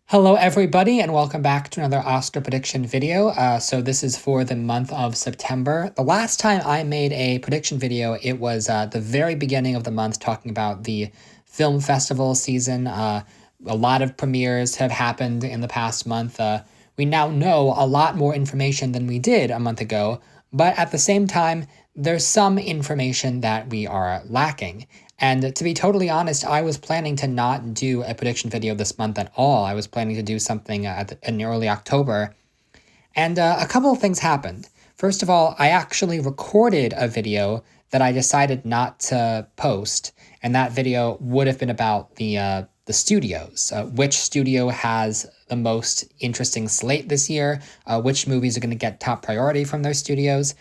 Hello, everybody, and welcome back to another Oscar prediction video. So this is for the month of September. The last time I made a prediction video, it was the very beginning of the month, talking about the film festival season. A lot of premieres have happened in the past month. We now know a lot more information than we did a month ago, but at the same time, there's some information that we are lacking. And to be totally honest, I was planning to not do a prediction video this month at all. I was planning to do something in early October. And a couple of things happened. First of all, I actually recorded a video that I decided not to post. And that video would have been about the studios. Which studio has the most interesting slate this year? Which movies are going to get top priority from their studios?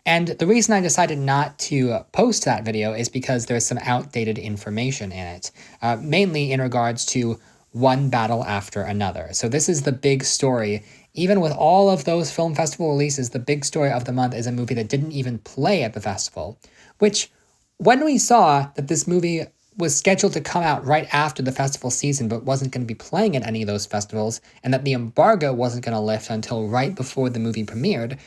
And the reason I decided not to post that video is because there's some outdated information in it, mainly in regards to one battle after another. So this is the big story. Even with all of those film festival releases, the big story of the month is a movie that didn't even play at the festival, which when we saw that this movie was scheduled to come out right after the festival season but wasn't going to be playing at any of those festivals, and that the embargo wasn't going to lift until right before the movie premiered,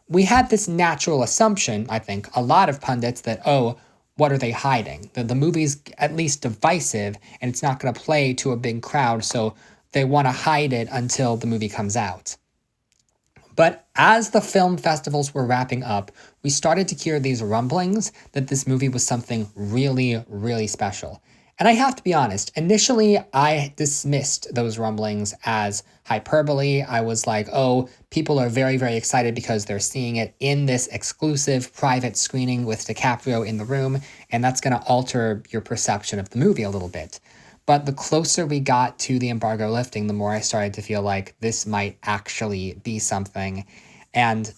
we had this natural assumption, I think, a lot of pundits, that, oh, what are they hiding? The movie's at least divisive, and it's not going to play to a big crowd, so they want to hide it until the movie comes out. But as the film festivals were wrapping up, we started to hear these rumblings that this movie was something really, really special. And I have to be honest, initially I dismissed those rumblings as hyperbole. I was like, oh, people are very, very excited because they're seeing it in this exclusive private screening with DiCaprio in the room, and that's going to alter your perception of the movie a little bit. But the closer we got to the embargo lifting, the more I started to feel like this might actually be something. And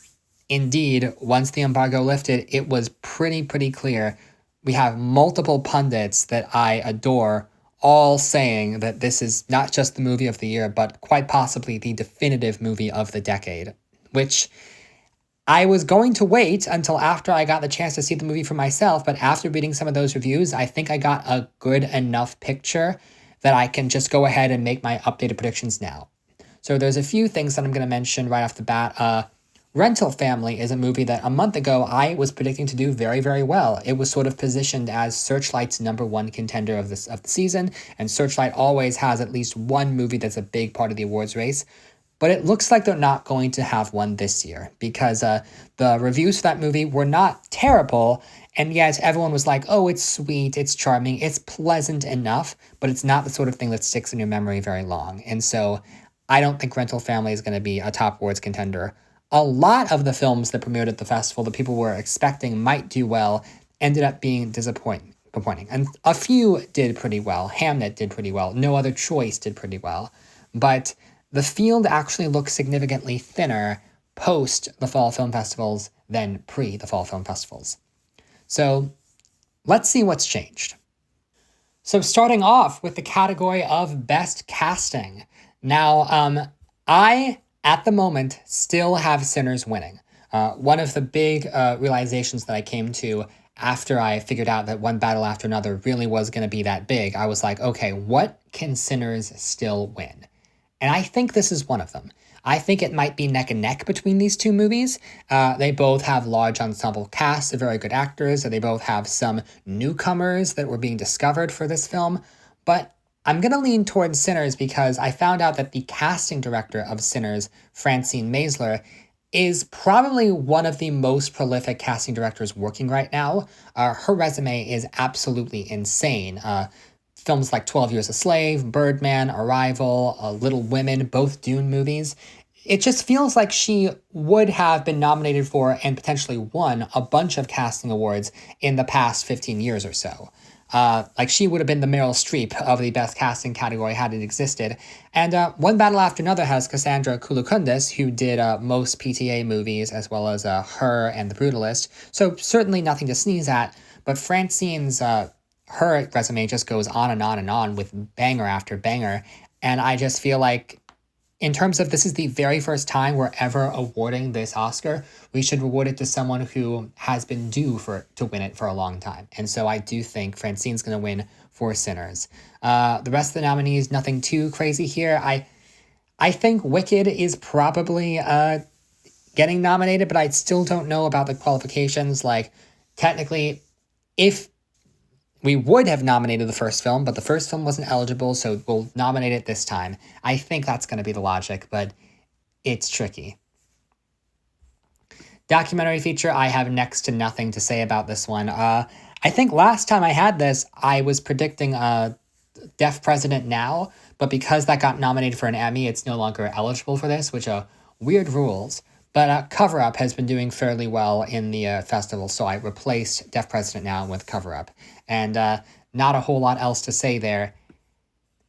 indeed, once the embargo lifted, it was pretty clear. We have multiple pundits that I adore all saying that this is not just the movie of the year, but quite possibly the definitive movie of the decade, which I was going to wait until after I got the chance to see the movie for myself, but after reading some of those reviews, I think I got a good enough picture that I can just go ahead and make my updated predictions now. So there's a few things that I'm going to mention right off the bat. Rental Family is a movie that a month ago I was predicting to do very, very well. It was sort of positioned as Searchlight's #1 contender of the season, and Searchlight always has at least one movie that's a big part of the awards race. But it looks like they're not going to have one this year because the reviews for that movie were not terrible, and yet everyone was like, oh, it's sweet, it's charming, it's pleasant enough, but it's not the sort of thing that sticks in your memory very long. And so I don't think Rental Family is going to be a top awards contender. A lot of the films that premiered at the festival that people were expecting might do well ended up being disappointing. And a few did pretty well. Hamnet did pretty well. No Other Choice did pretty well. But the field actually looks significantly thinner post the fall film festivals than pre the fall film festivals. So let's see what's changed. So starting off with the category of Best Casting. Now, I, at the moment, still have Sinners winning. One of the big realizations that I came to after I figured out that One Battle After Another really was going to be that big, I was like, okay, what can Sinners still win? And I think this is one of them. I think it might be neck and neck between these two movies. They both have large ensemble casts of very good actors. They both have some newcomers that were being discovered for this film. But I'm going to lean towards Sinners because I found out that the casting director of Sinners, Francine Maisler, is probably one of the most prolific casting directors working right now. Her resume is absolutely insane. Films like 12 Years a Slave, Birdman, Arrival, Little Women, both Dune movies. It just feels like she would have been nominated for and potentially won a bunch of casting awards in the past 15 years or so. Like she would have been the Meryl Streep of the best casting category had it existed. And One Battle After Another has Cassandra Koulikoundas, who did most PTA movies, as well as Her and The Brutalist. So certainly nothing to sneeze at, but Francine's her resume just goes on and on and on with banger after banger. And I just feel like in terms of this is the very first time we're ever awarding this Oscar, we should award it to someone who has been due to win it for a long time. And so I do think Francine's going to win for Sinners. The rest of the nominees, nothing too crazy here. I think Wicked is probably getting nominated, but I still don't know about the qualifications. Like, technically, if we would have nominated the first film, but the first film wasn't eligible, so we'll nominate it this time. I think that's going to be the logic, but it's tricky. Documentary feature, I have next to nothing to say about this one. I think last time I had this, I was predicting Deaf President Now, but because that got nominated for an Emmy, it's no longer eligible for this, which are weird rules. But Cover Up has been doing fairly well in the festival, so I replaced Deaf President Now with Cover Up. And not a whole lot else to say there.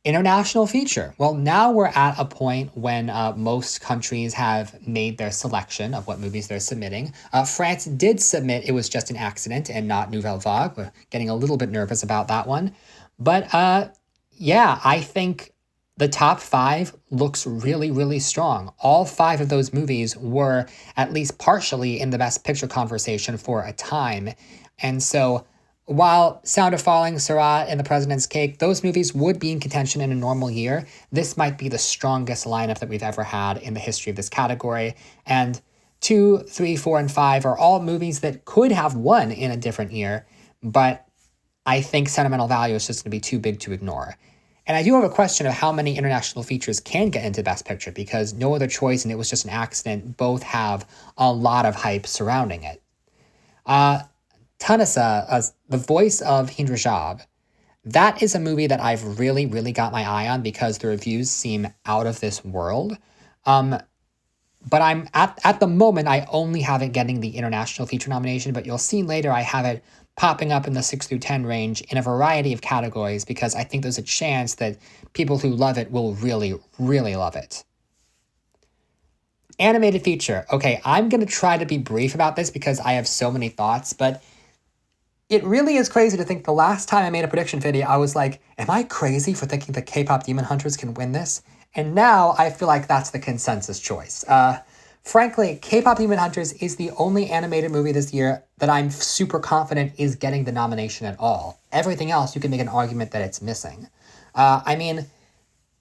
International feature. Well, now we're at a point when most countries have made their selection of what movies they're submitting. France did submit It Was Just an Accident and not Nouvelle Vague. We're getting a little bit nervous about that one. But yeah, I think the top 5 looks really, really strong. All 5 of those movies were at least partially in the Best Picture conversation for a time. And so while Sound of Falling, Seurat, and The President's Cake, those movies would be in contention in a normal year, this might be the strongest lineup that we've ever had in the history of this category. And 2, 3, 4, and 5 are all movies that could have won in a different year, but I think sentimental value is just going to be too big to ignore. And I do have a question of how many international features can get into Best Picture, because No Other Choice and It Was Just an Accident both have a lot of hype surrounding it. Tanasa, the voice of Hind Rajab, that is a movie that I've really, really got my eye on because the reviews seem out of this world. But I'm at the moment, I only have it getting the international feature nomination, but you'll see later I have it popping up in the 6 through 10 range in a variety of categories because I think there's a chance that people who love it will really, really love it. Animated feature. Okay, I'm going to try to be brief about this because I have so many thoughts, but it really is crazy to think the last time I made a prediction video, I was like, am I crazy for thinking that K-pop Demon Hunters can win this? And now I feel like that's the consensus choice. Frankly, K-pop Demon Hunters is the only animated movie this year that I'm super confident is getting the nomination at all. Everything else, you can make an argument that it's missing. I mean,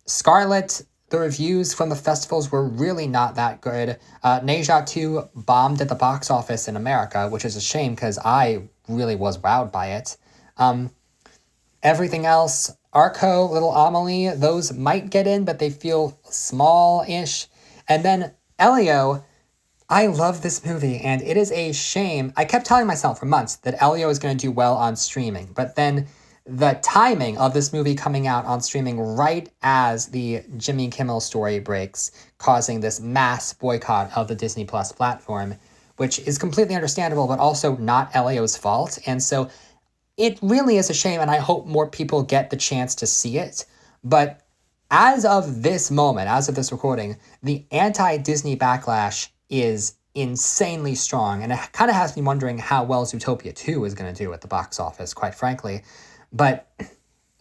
Scarlet, the reviews from the festivals were really not that good. Ne Zha 2 bombed at the box office in America, which is a shame because I really was wowed by it. Everything else, Arco, Little Amelie, those might get in, but they feel small-ish. And then Elio, I love this movie, and it is a shame. I kept telling myself for months that Elio is going to do well on streaming, but then the timing of this movie coming out on streaming right as the Jimmy Kimmel story breaks, causing this mass boycott of the Disney Plus platform, which is completely understandable, but also not Elio's fault. And so it really is a shame, and I hope more people get the chance to see it. But as of this moment, as of this recording, the anti-Disney backlash is insanely strong, and it kind of has me wondering how well Zootopia 2 is going to do at the box office, quite frankly. But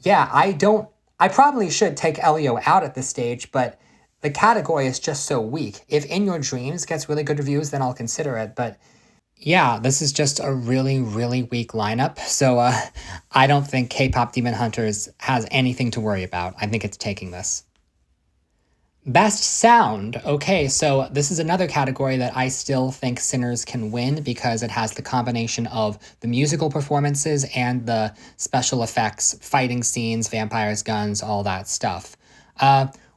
yeah, I probably should take Elio out at this stage, but the category is just so weak. If In Your Dreams gets really good reviews, then I'll consider it, but yeah, this is just a really, really weak lineup, so I don't think K-pop Demon Hunters has anything to worry about. I think it's taking this. Best Sound. Okay, so this is another category that I still think Sinners can win because it has the combination of the musical performances and the special effects, fighting scenes, vampires, guns, all that stuff.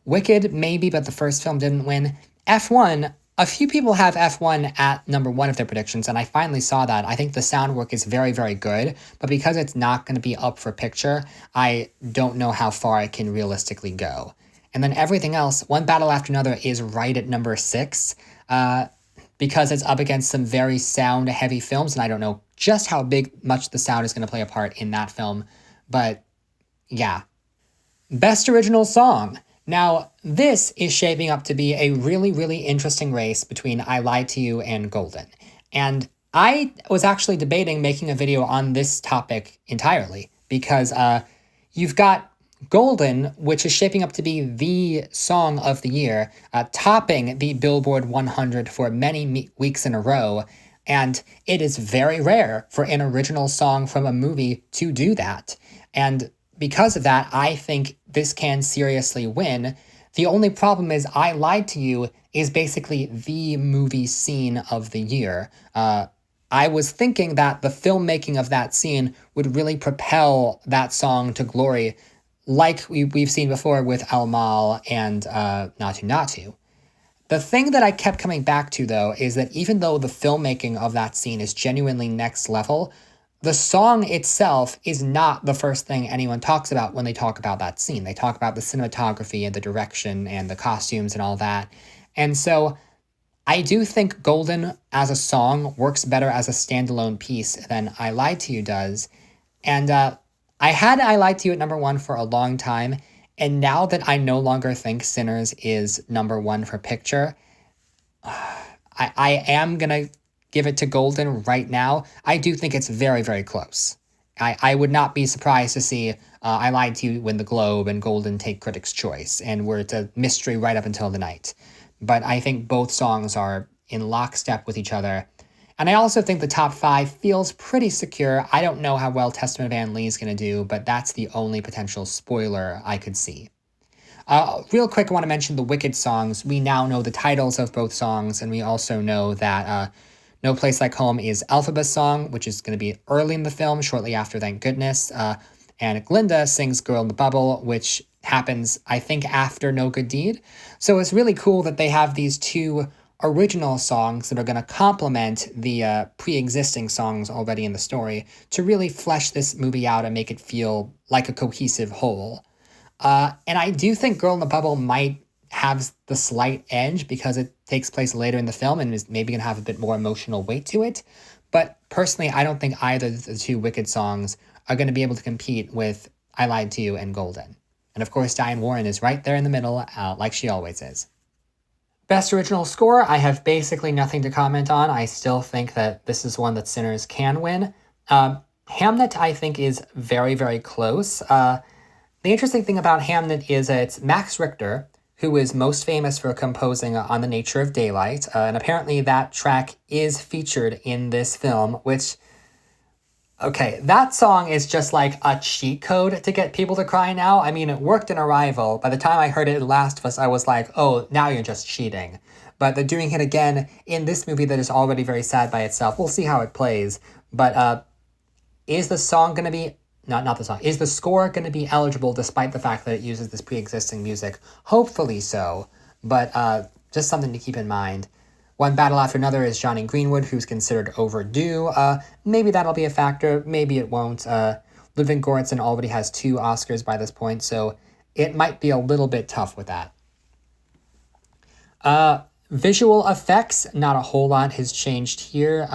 Wicked, maybe, but the first film didn't win. F1, a few people have F1 at number 1 of their predictions, and I finally saw that. I think the sound work is very, very good, but because it's not going to be up for picture, I don't know how far it can realistically go. And then everything else, One Battle After Another is right at number 6, because it's up against some very sound-heavy films, and I don't know just how much the sound is going to play a part in that film, but yeah. Best Original Song. Now, this is shaping up to be a really, really interesting race between I Lied to You and Golden. And I was actually debating making a video on this topic entirely, because you've got Golden, which is shaping up to be the song of the year, topping the Billboard 100 for many weeks in a row. And it is very rare for an original song from a movie to do that. And because of that, I think this can seriously win. The only problem is I Lied to You is basically the movie scene of the year. I was thinking that the filmmaking of that scene would really propel that song to glory, like we've seen before with El Mal and Naatu Naatu. The thing that I kept coming back to, though, is that even though the filmmaking of that scene is genuinely next level, the song itself is not the first thing anyone talks about when they talk about that scene. They talk about the cinematography and the direction and the costumes and all that. And so I do think Golden as a song works better as a standalone piece than I Lied to You does. And I had I Lied to You at number one for a long time, and now that I no longer think Sinners is number one for picture, I am going to give it to Golden right now. I do think it's very, very close. I would not be surprised to see I Lied to You win the Globe and Golden take Critics' Choice, and where it's a mystery right up until the night. But I think both songs are in lockstep with each other. And I also think the top five feels pretty secure. I don't know how well Testament of Ann Lee is going to do, but that's the only potential spoiler I could see. Real quick, I want to mention the Wicked songs. We now know the titles of both songs, and we also know that No Place Like Home is Elphaba's song, which is going to be early in the film, shortly after Thank Goodness. And Glinda sings Girl in the Bubble, which happens, I think, after No Good Deed. So it's really cool that they have these two original songs that are going to complement the pre-existing songs already in the story to really flesh this movie out and make it feel like a cohesive whole. And I do think Girl in the Bubble might have the slight edge because it takes place later in the film and is maybe going to have a bit more emotional weight to it. But personally, I don't think either of the two Wicked songs are going to be able to compete with I Lied to You and Golden. And of course, Diane Warren is right there in the middle, like she always is. Best Original Score, I have basically nothing to comment on. I still think that this is one that Sinners can win. Hamnet, I think, is very, very close. The interesting thing about Hamnet is that it's Max Richter, who is most famous for composing On the Nature of Daylight, and apparently that track is featured in this film, which, okay, that song is just like a cheat code to get people to cry now. I mean, it worked in Arrival. By the time I heard it in Last of Us, I was like, oh, now you're just cheating. But they're doing it again in this movie that is already very sad by itself. We'll see how it plays. But is the song going to be... Not the song. Is the score going to be eligible despite the fact that it uses this pre-existing music? Hopefully so. But just something to keep in mind. One Battle After Another is Johnny Greenwood, who's considered overdue. Maybe that'll be a factor. Maybe it won't. Ludwig Göransson already has 2 Oscars by this point, so it might be a little bit tough with that. Visual effects, not a whole lot has changed here.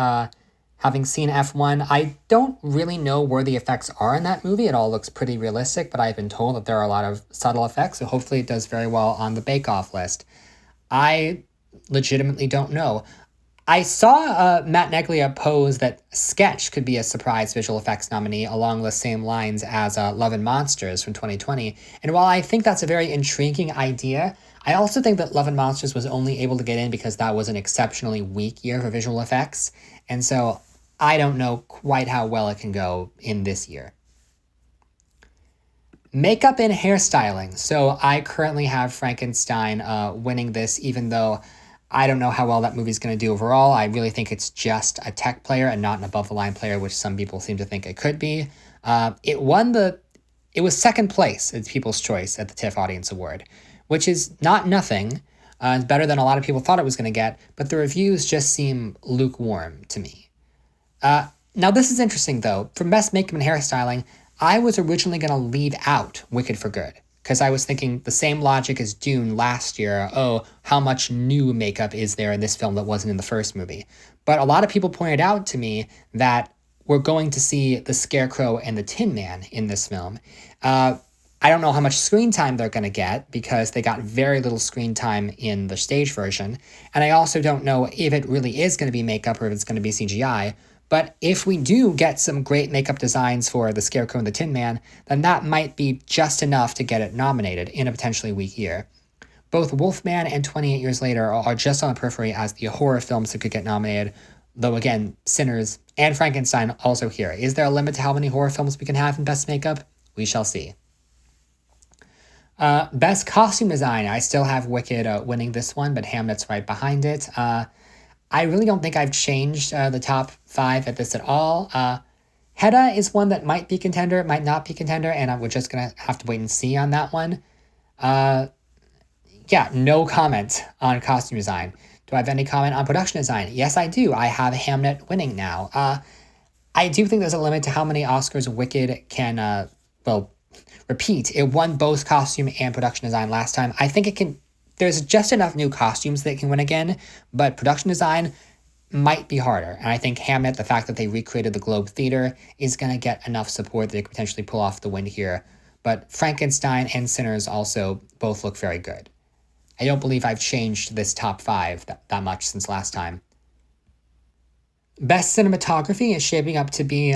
Having seen F1, I don't really know where the effects are in that movie. It all looks pretty realistic, but I've been told that there are a lot of subtle effects, so hopefully it does very well on the bake-off list. I legitimately don't know. I saw Matt Neglia pose that Sketch could be a surprise visual effects nominee along the same lines as Love and Monsters from 2020. And while I think that's a very intriguing idea, I also think that Love and Monsters was only able to get in because that was an exceptionally weak year for visual effects. And so I don't know quite how well it can go in this year. Makeup and hairstyling. So I currently have Frankenstein winning this, even though I don't know how well that movie's going to do overall. I really think it's just a tech player and not an above-the-line player, which some people seem to think it could be. It was second place at People's Choice at the TIFF Audience Award, which is not nothing. It's better than a lot of people thought it was going to get, but the reviews just seem lukewarm to me. Now, this is interesting, though. For Best Makeup and Hairstyling, I was originally going to leave out Wicked for Good, because I was thinking the same logic as Dune last year. Oh, how much new makeup is there in this film that wasn't in the first movie? But a lot of people pointed out to me that we're going to see the Scarecrow and the Tin Man in this film. I don't know how much screen time they're going to get because they got very little screen time in the stage version. And I also don't know if it really is going to be makeup or if it's going to be CGI. But if we do get some great makeup designs for the Scarecrow and the Tin Man, then that might be just enough to get it nominated in a potentially weak year. Both Wolfman and 28 Years Later are just on the periphery as the horror films that could get nominated, though again, Sinners and Frankenstein also here. Is there a limit to how many horror films we can have in Best Makeup? We shall see. Best Costume Design, I still have Wicked winning this one, but Hamlet's right behind it. I really don't think I've changed the top 5 at this at all. Hedda is one that might be contender, might not be contender, and we're just going to have to wait and see on that one. Yeah, no comment on costume design. Do I have any comment on production design? Yes, I do. I have Hamlet winning now. I do think there's a limit to how many Oscars Wicked can, repeat. It won both costume and production design last time. I think it can. There's just enough new costumes that it can win again, but production design might be harder. And I think Hamlet, the fact that they recreated the Globe Theater, is going to get enough support that it could potentially pull off the win here. But Frankenstein and Sinners also both look very good. I don't believe I've changed this top 5 that much since last time. Best Cinematography is shaping up to be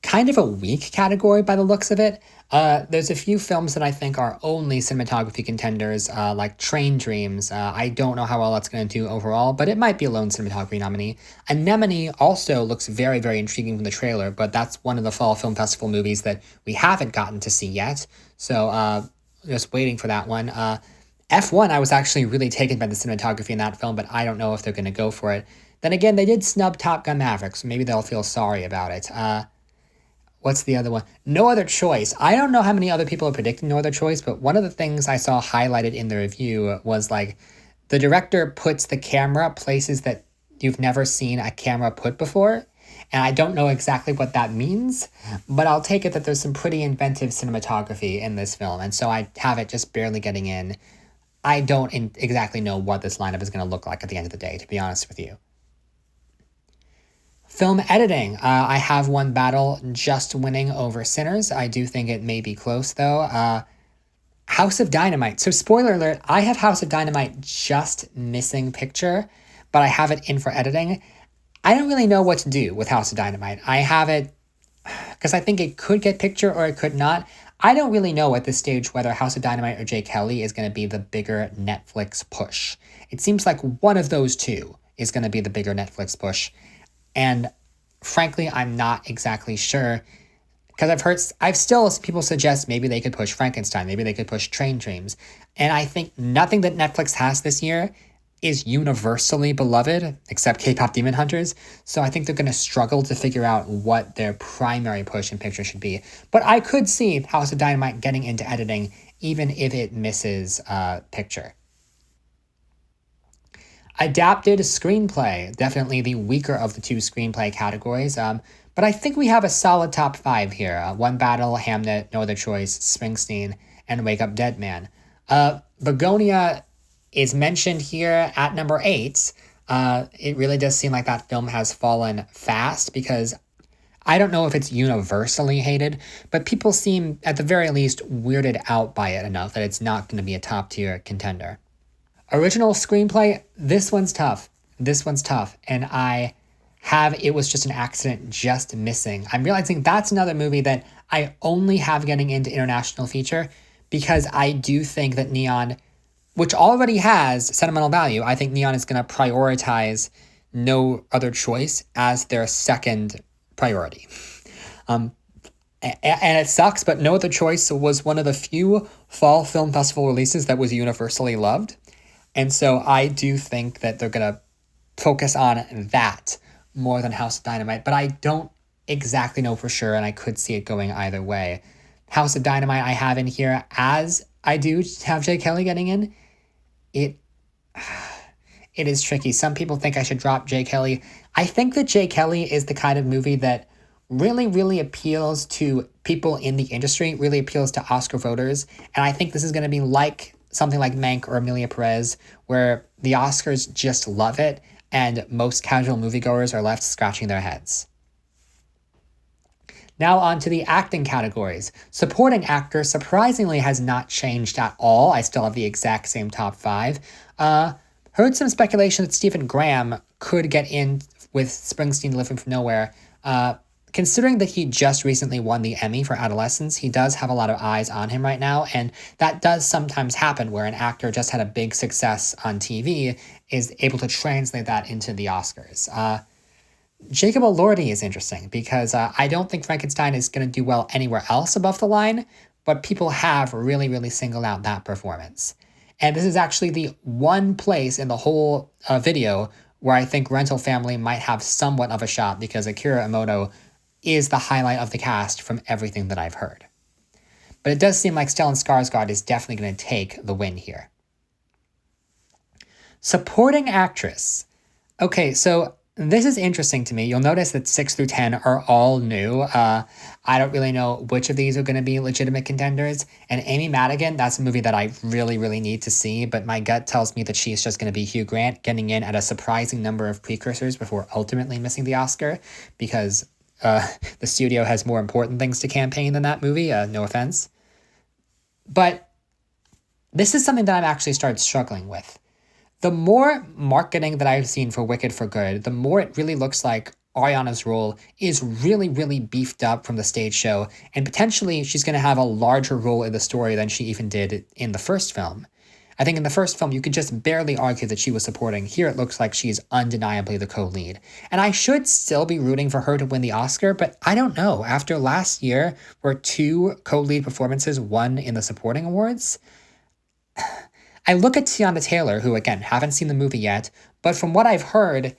kind of a weak category by the looks of it. There's a few films that I think are only cinematography contenders, like Train Dreams. I don't know how well that's going to do overall, but it might be a lone cinematography nominee. Anemone also looks very, very intriguing from the trailer, but that's one of the Fall Film Festival movies that we haven't gotten to see yet. So just waiting for that one. F1, I was actually really taken by the cinematography in that film, but I don't know if they're going to go for it. Then again, they did snub Top Gun Maverick, so maybe they'll feel sorry about it. What's the other one? No Other Choice. I don't know how many other people are predicting No Other Choice, but one of the things I saw highlighted in the review was like the director puts the camera places that you've never seen a camera put before. And I don't know exactly what that means, but I'll take it that there's some pretty inventive cinematography in this film. And so I have it just barely getting in. I don't exactly know what this lineup is going to look like at the end of the day, to be honest with you. Film editing. I have One Battle just winning over Sinners. I do think it may be close, though. House of Dynamite. So spoiler alert, I have House of Dynamite just missing picture, but I have it in for editing. I don't really know what to do with House of Dynamite. I have it because I think it could get picture or it could not. I don't really know at this stage whether House of Dynamite or Jay Kelly is going to be the bigger Netflix push. It seems like one of those two is going to be the bigger Netflix push. And frankly, I'm not exactly sure because I've still people suggest maybe they could push Frankenstein, maybe they could push Train Dreams. And I think nothing that Netflix has this year is universally beloved except K-pop Demon Hunters. So I think they're going to struggle to figure out what their primary push in picture should be. But I could see House of Dynamite getting into editing even if it misses picture. Adapted screenplay, definitely the weaker of the two screenplay categories. But I think we have a solid top 5 here. One Battle, Hamlet, No Other Choice, Springsteen, and Wake Up Dead Man. Begonia is mentioned here at number 8. It really does seem like that film has fallen fast because I don't know if it's universally hated, but people seem, at the very least, weirded out by it enough that it's not going to be a top-tier contender. Original screenplay, this one's tough. And I have It Was Just an Accident just missing. I'm realizing that's another movie that I only have getting into international feature because I do think that Neon, which already has sentimental value, I think Neon is going to prioritize No Other Choice as their second priority. And it sucks, but No Other Choice was one of the few Fall Film Festival releases that was universally loved. And so I do think that they're going to focus on that more than House of Dynamite, but I don't exactly know for sure, and I could see it going either way. House of Dynamite I have in here, as I do have Jay Kelly getting in. It is tricky. Some people think I should drop Jay Kelly. I think that Jay Kelly is the kind of movie that really, really appeals to people in the industry, really appeals to Oscar voters, and I think this is going to be like something like Mank or Emilia Perez, where the Oscars just love it, and most casual moviegoers are left scratching their heads. Now on to the acting categories. Supporting actor surprisingly has not changed at all. I still have the exact same top 5. Heard some speculation that Stephen Graham could get in with Springsteen Living from Nowhere, considering that he just recently won the Emmy for Adolescence, he does have a lot of eyes on him right now, and that does sometimes happen where an actor just had a big success on TV is able to translate that into the Oscars. Jacob Elordi is interesting because I don't think Frankenstein is going to do well anywhere else above the line, but people have really, really singled out that performance. And this is actually the one place in the whole video where I think Rental Family might have somewhat of a shot because Akira Emoto is the highlight of the cast from everything that I've heard. But it does seem like Stellan Skarsgård is definitely going to take the win here. Supporting actress. Okay, so this is interesting to me. You'll notice that 6 through 10 are all new. I don't really know which of these are going to be legitimate contenders. And Amy Madigan, that's a movie that I really, really need to see, but my gut tells me that she's just going to be Hugh Grant, getting in at a surprising number of precursors before ultimately missing the Oscar, because the studio has more important things to campaign than that movie, no offense. But this is something that I've actually started struggling with. The more marketing that I've seen for Wicked for Good, the more it really looks like Ariana's role is really, really beefed up from the stage show, and potentially she's going to have a larger role in the story than she even did in the first film. I think in the first film, you could just barely argue that she was supporting. Here it looks like she's undeniably the co-lead. And I should still be rooting for her to win the Oscar, but I don't know. After last year, where 2 co-lead performances won in the supporting awards, I look at Teyana Taylor, who, again, haven't seen the movie yet, but from what I've heard,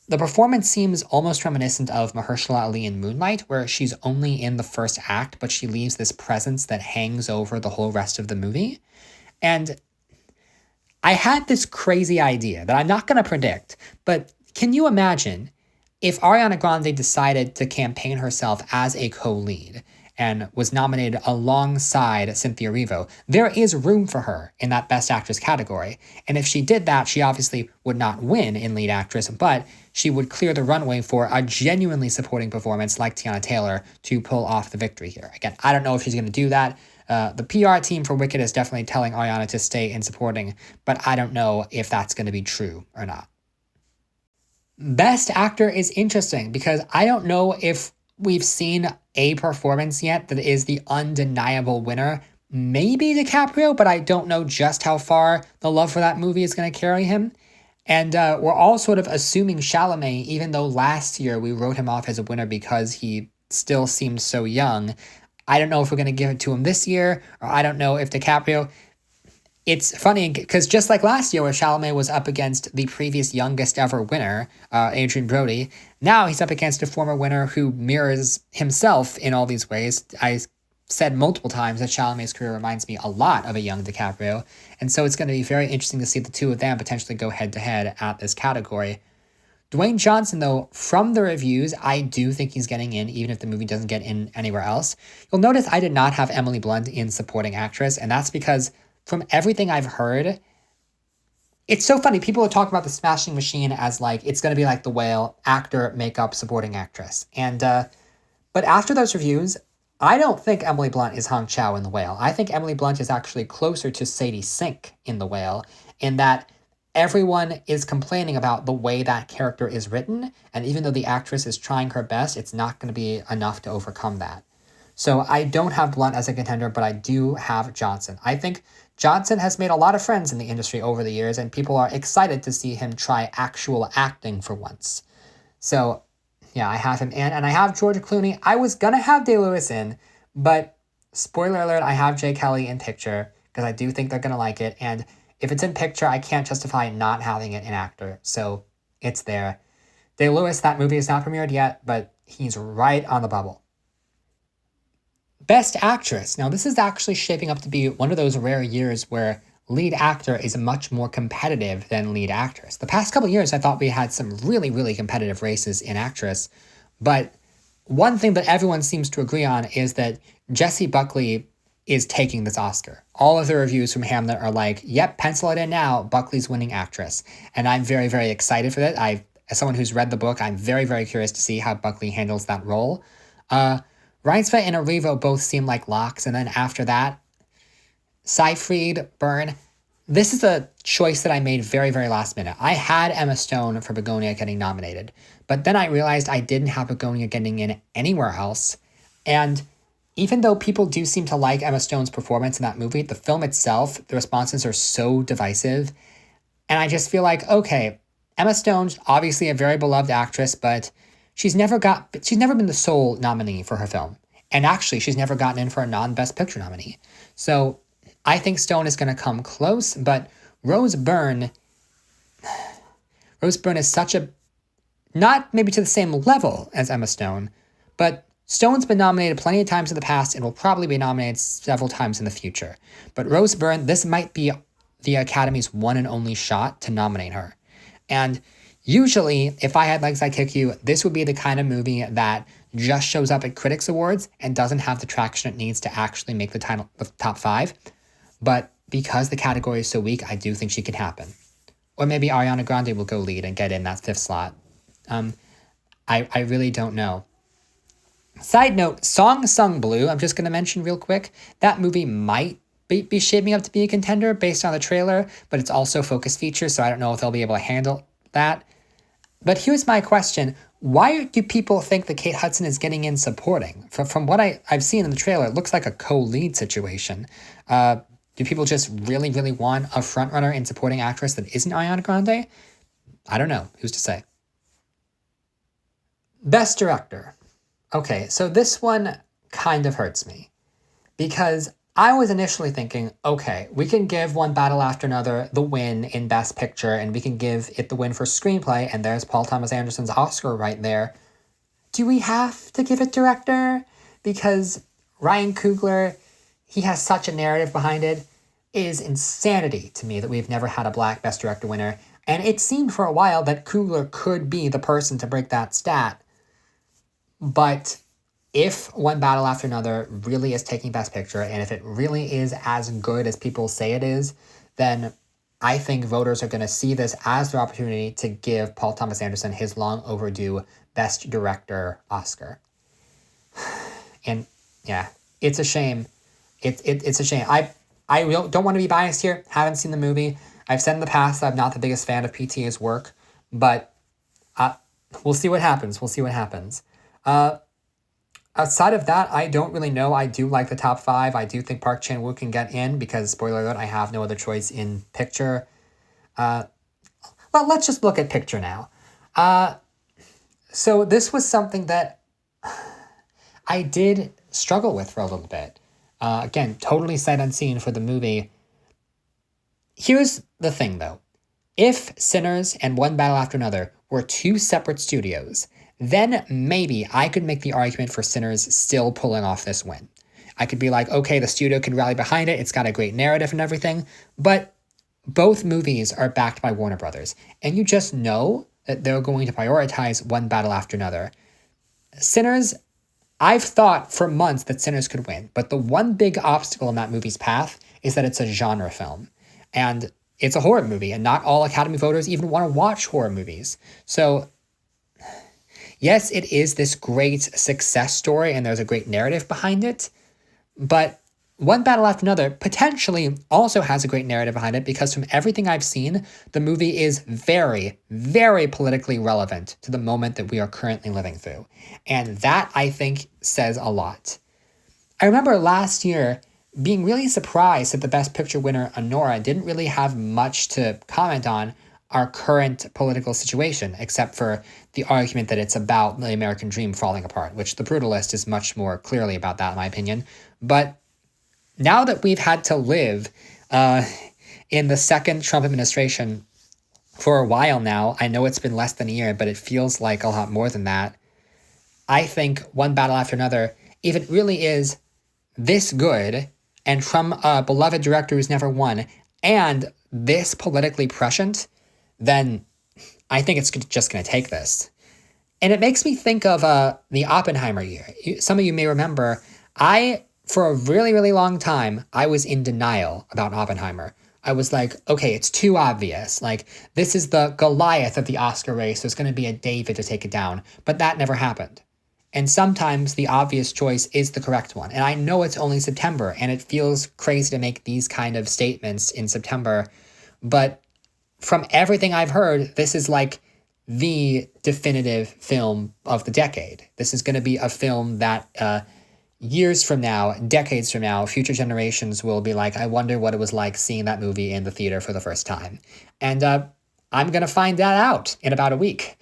the performance seems almost reminiscent of Mahershala Ali in Moonlight, where she's only in the first act, but she leaves this presence that hangs over the whole rest of the movie. And I had this crazy idea that I'm not going to predict, but can you imagine if Ariana Grande decided to campaign herself as a co-lead and was nominated alongside Cynthia Erivo? There is room for her in that Best Actress category. And if she did that, she obviously would not win in Lead Actress, but she would clear the runway for a genuinely supporting performance like Teyana Taylor to pull off the victory here. Again, I don't know if she's going to do that. The PR team for Wicked is definitely telling Ariana to stay in supporting, but I don't know if that's going to be true or not. Best Actor is interesting because I don't know if we've seen a performance yet that is the undeniable winner. Maybe DiCaprio, but I don't know just how far the love for that movie is going to carry him. And we're all sort of assuming Chalamet, even though last year we wrote him off as a winner because he still seemed so young. I don't know if we're going to give it to him this year, or I don't know if DiCaprio... It's funny because just like last year where Chalamet was up against the previous youngest ever winner, Adrien Brody, now he's up against a former winner who mirrors himself in all these ways. I said multiple times that Chalamet's career reminds me a lot of a young DiCaprio, and so it's going to be very interesting to see the two of them potentially go head-to-head at this category. Dwayne Johnson, though, from the reviews, I do think he's getting in, even if the movie doesn't get in anywhere else. You'll notice I did not have Emily Blunt in supporting actress, and that's because from everything I've heard, it's so funny. People are talking about The Smashing Machine as like, it's going to be like The Whale, actor, makeup, supporting actress. And, but after those reviews, I don't think Emily Blunt is Hong Chow in The Whale. I think Emily Blunt is actually closer to Sadie Sink in The Whale, in that everyone is complaining about the way that character is written, and even though the actress is trying her best, it's not going to be enough to overcome that. So I don't have Blunt as a contender, but I do have Johnson. I think Johnson has made a lot of friends in the industry over the years, and people are excited to see him try actual acting for once. So, yeah, I have him in, and I have George Clooney. I was going to have Day-Lewis in, but spoiler alert, I have Jay Kelly in picture, because I do think they're going to like it, and if it's in picture, I can't justify not having it in actor, so it's there. Day-Lewis, that movie is not premiered yet, but he's right on the bubble. Best Actress. Now, this is actually shaping up to be one of those rare years where lead actor is much more competitive than lead actress. The past couple of years, I thought we had some really, really competitive races in actress, but one thing that everyone seems to agree on is that Jessie Buckley is taking this Oscar. All of the reviews from Hamlet are like, yep, pencil it in now, Buckley's winning actress. And I'm very, very excited for that. As someone who's read the book, I'm very, very curious to see how Buckley handles that role. Reinsve and Erivo both seem like locks, and then after that, Seyfried, Byrne. this is a choice that I made very, very last minute. I had Emma Stone for Begonia getting nominated, but then I realized I didn't have Begonia getting in anywhere else. And even though people do seem to like Emma Stone's performance in that movie, the film itself, the responses are so divisive. And I just feel like, okay, Emma Stone's obviously a very beloved actress, but she's never been the sole nominee for her film. And actually, she's never gotten in for a non-Best Picture nominee. So I think Stone is going to come close, but Rose Byrne is such a, not maybe to the same level as Emma Stone, but Stone's been nominated plenty of times in the past and will probably be nominated several times in the future. But Rose Byrne, this might be the Academy's one and only shot to nominate her. And usually, if I had Legs I Kick You, this would be the kind of movie that just shows up at Critics Awards and doesn't have the traction it needs to actually make the top 5. But because the category is so weak, I do think she can happen. Or maybe Ariana Grande will go lead and get in that 5th slot. I really don't know. Side note, Song Sung Blue, I'm just going to mention real quick, that movie might be shaping up to be a contender based on the trailer, but it's also focus feature, so I don't know if they'll be able to handle that. But here's my question. Why do people think that Kate Hudson is getting in supporting? From what I've seen in the trailer, it looks like a co-lead situation. Do people just really, really want a frontrunner and supporting actress that isn't Ariana Grande? I don't know. Who's to say? Best Director. Okay, so this one kind of hurts me because I was initially thinking, okay, we can give One Battle After Another the win in Best Picture, and we can give it the win for Screenplay, and there's Paul Thomas Anderson's Oscar right there. Do we have to give it Director? Because Ryan Coogler, he has such a narrative behind it. It is insanity to me that we've never had a Black Best Director winner, and it seemed for a while that Coogler could be the person to break that stat. But if One Battle After Another really is taking Best Picture, and if it really is as good as people say it is, then I think voters are going to see this as their opportunity to give Paul Thomas Anderson his long overdue Best Director Oscar. And yeah, it's a shame. It's a shame. I don't want to be biased here. Haven't seen the movie. I've said in the past that I'm not the biggest fan of PTA's work, but we'll see what happens. We'll see what happens. Outside of that, I don't really know. I do like the top 5. I do think Park Chan-wook can get in because, spoiler alert, I have no other choice in picture. Well, let's just look at picture now. So this was something that I did struggle with for a little bit. Again, totally sight unseen for the movie. Here's the thing, though. If Sinners and One Battle After Another were 2 separate studios, then maybe I could make the argument for Sinners still pulling off this win. I could be like, okay, the studio can rally behind it, it's got a great narrative and everything, but both movies are backed by Warner Brothers, and you just know that they're going to prioritize One Battle After Another. Sinners, I've thought for months that Sinners could win, but the one big obstacle in that movie's path is that it's a genre film, and it's a horror movie, and not all Academy voters even want to watch horror movies. So yes, it is this great success story and there's a great narrative behind it, but One Battle After Another potentially also has a great narrative behind it because from everything I've seen, the movie is very, very politically relevant to the moment that we are currently living through. And that, I think, says a lot. I remember last year being really surprised that the Best Picture winner, Anora, didn't really have much to comment on our current political situation, except for the argument that it's about the American dream falling apart, which The Brutalist is much more clearly about that, in my opinion. But now that we've had to live in the second Trump administration for a while now, I know it's been less than a year, but it feels like a lot more than that. I think One Battle After Another, if it really is this good, and from a beloved director who's never won, and this politically prescient, then I think it's just going to take this. And it makes me think of the Oppenheimer year. Some of you may remember, for a really, really long time, I was in denial about Oppenheimer. I was like, okay, it's too obvious. Like, this is the Goliath of the Oscar race. There's going to be a David to take it down. But that never happened. And sometimes the obvious choice is the correct one. And I know it's only September, and it feels crazy to make these kind of statements in September. But from everything I've heard, this is like the definitive film of the decade. This is going to be a film that years from now, decades from now, future generations will be like, I wonder what it was like seeing that movie in the theater for the first time. And I'm going to find that out in about a week.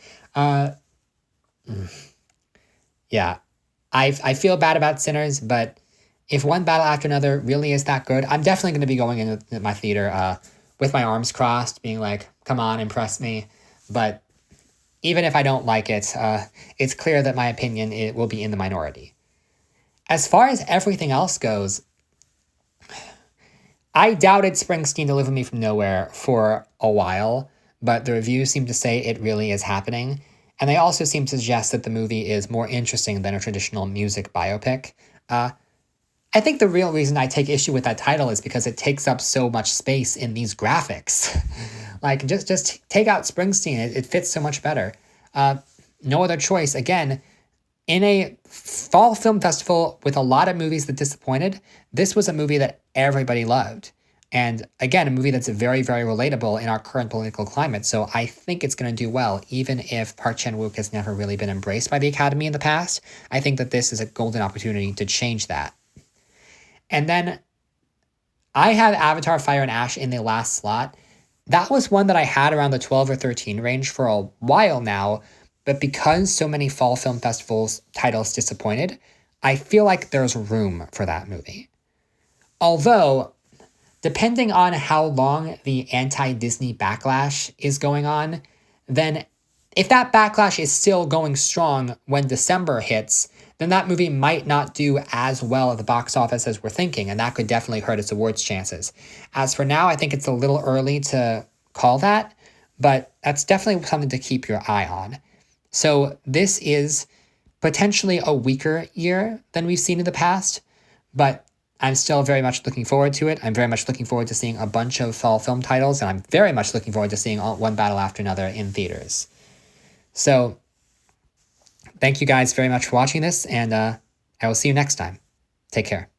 Yeah, I feel bad about Sinners, but if One Battle After Another really is that good, I'm definitely going to be going into my theater with my arms crossed, being like, come on, impress me. But even if I don't like it, it's clear that my opinion it will be in the minority. As far as everything else goes, I doubted Springsteen Deliver Me From Nowhere for a while, but the reviews seem to say it really is happening. And they also seem to suggest that the movie is more interesting than a traditional music biopic. I think the real reason I take issue with that title is because it takes up so much space in these graphics. Like, just take out Springsteen. It fits so much better. No other choice. Again, in a fall film festival with a lot of movies that disappointed, this was a movie that everybody loved. And again, a movie that's very, very relatable in our current political climate. So I think it's going to do well, even if Park Chan-wook has never really been embraced by the Academy in the past. I think that this is a golden opportunity to change that. And then I had Avatar Fire and Ash in the last slot. That was one that I had around the 12 or 13 range for a while now, but because so many fall film festivals titles disappointed, I feel like there's room for that movie. Although, depending on how long the anti-Disney backlash is going on, then if that backlash is still going strong when December hits, then that movie might not do as well at the box office as we're thinking, and that could definitely hurt its awards chances. As for now, I think it's a little early to call that, but that's definitely something to keep your eye on. So this is potentially a weaker year than we've seen in the past, but I'm still very much looking forward to it. I'm very much looking forward to seeing a bunch of fall film titles, and I'm very much looking forward to seeing One Battle After Another in theaters. So thank you guys very much for watching this, and I will see you next time. Take care.